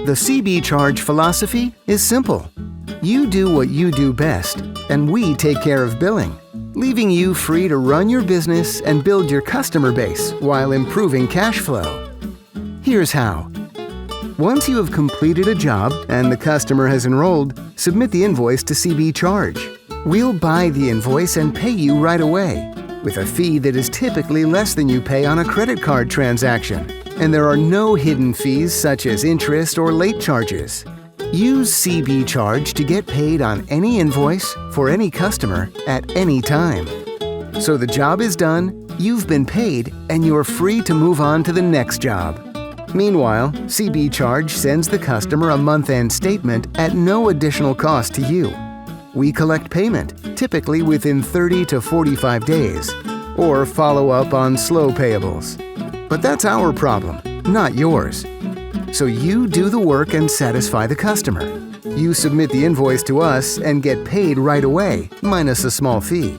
The cbCharge philosophy is simple. You do what you do best, and we take care of billing, leaving you free to run your business and build your customer base while improving cash flow. Here's how. Once you have completed a job and the customer has enrolled, submit the invoice to cbCharge. We'll buy the invoice and pay you right away, with a fee that is typically less than you pay on a credit card transaction. And there are no hidden fees such as interest or late charges. Use cbCharge to get paid on any invoice for any customer at any time. So the job is done, you've been paid, and you're free to move on to the next job. Meanwhile, cbCharge sends the customer a month-end statement at no additional cost to you. We collect payment, typically within 30 to 45 days, or follow up on slow payables. But that's our problem, not yours. So you do the work and satisfy the customer. You submit the invoice to us and get paid right away, minus a small fee.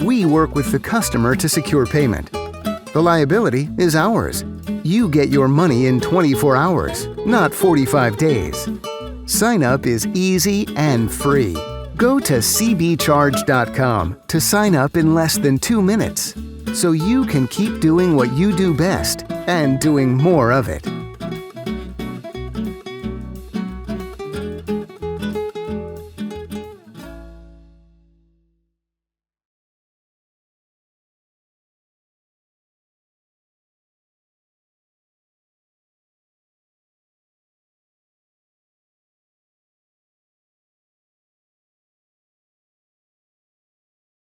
We work with the customer to secure payment. The liability is ours. You get your money in 24 hours, not 45 days. Sign up is easy and free. Go to cbCharge.com to sign up in less than 2 minutes, so you can keep doing what you do best and doing more of it.